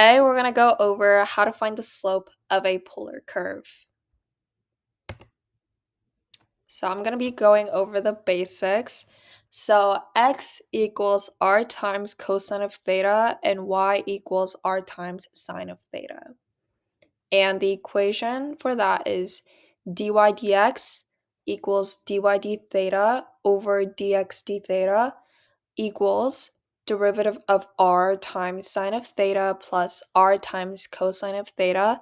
Today we're going to go over how to find the slope of a polar curve. So I'm going to be going over the basics. So x equals r times cosine of theta and y equals r times sine of theta. And the equation for that is dy dx equals dy d theta over dx d theta equals derivative of r times sine of theta plus r times cosine of theta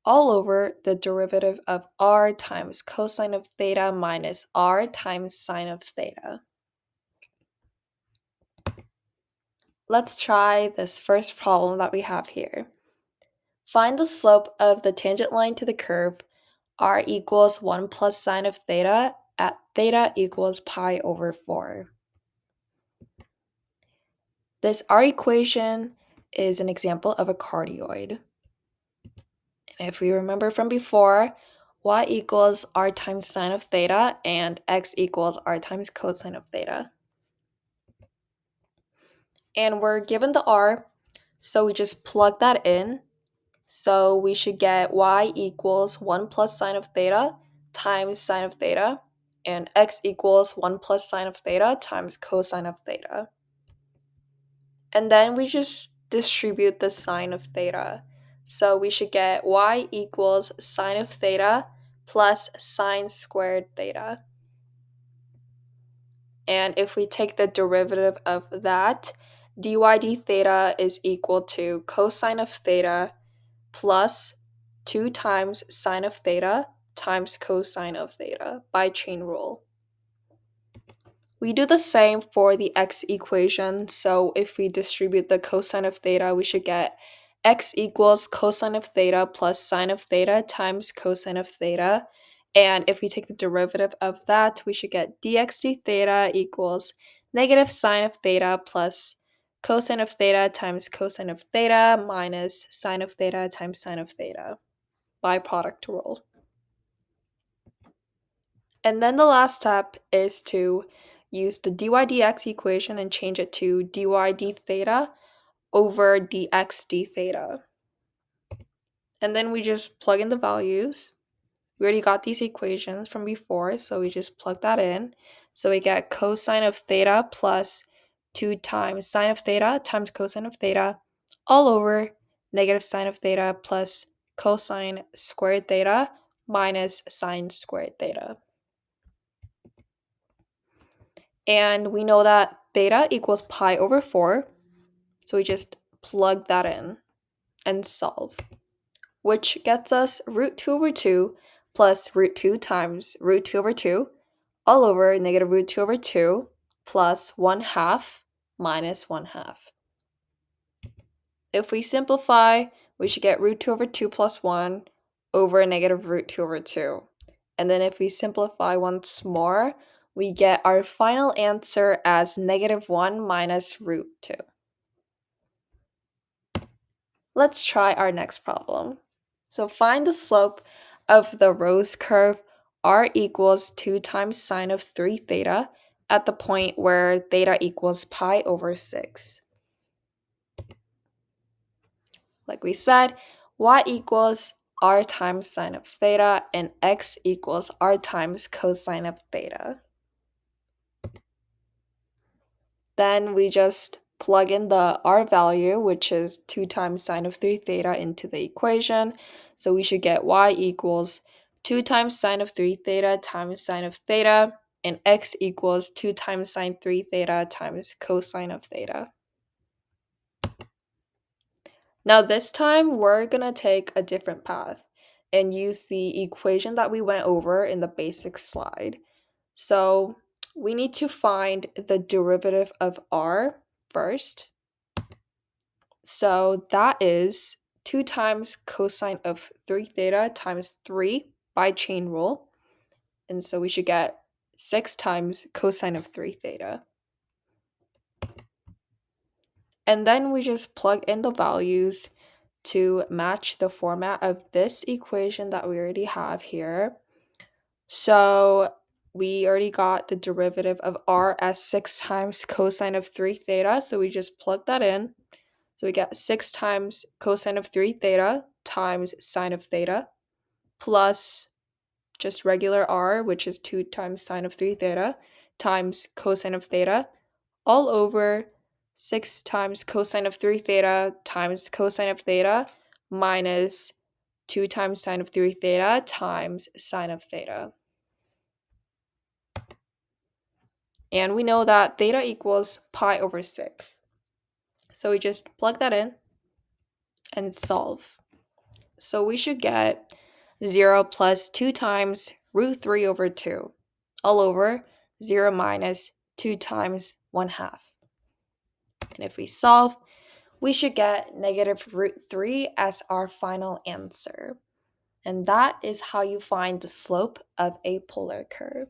all over the derivative of r times cosine of theta minus r times sine of theta. Let's try this first problem that we have here. Find the slope of the tangent line to the curve r equals 1 plus sine of theta at theta equals pi over 4. This r equation is an example of a cardioid. And if we remember from before, y equals r times sine of theta and x equals r times cosine of theta. And we're given the r, so we just plug that in. So we should get y equals 1 plus sine of theta times sine of theta, and x equals 1 plus sine of theta times cosine of theta. And then we just distribute the sine of theta. So we should get y equals sine of theta plus sine squared theta. And if we take the derivative of that, dy d theta is equal to cosine of theta plus 2 times sine of theta times cosine of theta by chain rule. We do the same for the x equation, so if we distribute the cosine of theta, we should get x equals cosine of theta plus sine of theta times cosine of theta. And if we take the derivative of that, we should get dx d theta equals negative sine of theta plus cosine of theta times cosine of theta minus sine of theta times sine of theta by product rule. And then the last step is to use the dy dx equation and change it to dy d theta over dx d theta. And then we just plug in the values. We already got these equations from before, so we just plug that in. So we get cosine of theta plus 2 times sine of theta times cosine of theta all over negative sine of theta plus cosine squared theta minus sine squared theta. And we know that theta equals pi over 4. So we just plug that in and solve, which gets us root 2 over 2 plus root 2 times root 2 over 2 all over negative root 2 over 2 plus 1 half minus 1 half. If we simplify, we should get root 2 over 2 plus 1 over negative root 2 over 2. And then if we simplify once more, we get our final answer as negative 1 minus root 2. Let's try our next problem. So find the slope of the rose curve r equals 2 times sine of 3 theta at the point where theta equals pi over 6. Like we said, y equals r times sine of theta and x equals r times cosine of theta. Then we just plug in the r value, which is 2 times sine of 3 theta, into the equation. So we should get y equals 2 times sine of 3 theta times sine of theta, and x equals 2 times sine 3 theta times cosine of theta. Now this time we're going to take a different path and use the equation that we went over in the basic slide. So we need to find the derivative of r first. So that is 2 times cosine of 3 theta times 3 by chain rule. And so we should get 6 times cosine of 3 theta. And then we just plug in the values to match the format of this equation that we already have here. So we already got the derivative of r as 6 times cosine of 3 theta, so we just plug that in. So we get 6 times cosine of 3 theta times sine of theta plus just regular r, which is 2 times sine of 3 theta times cosine of theta, all over 6 times cosine of 3 theta times cosine of theta minus 2 times sine of 3 theta times sine of theta. And we know that theta equals pi over 6. So we just plug that in and solve. So we should get 0 plus 2 times root 3 over 2, all over 0 minus 2 times 1/2. And if we solve, we should get negative root 3 as our final answer. And that is how you find the slope of a polar curve.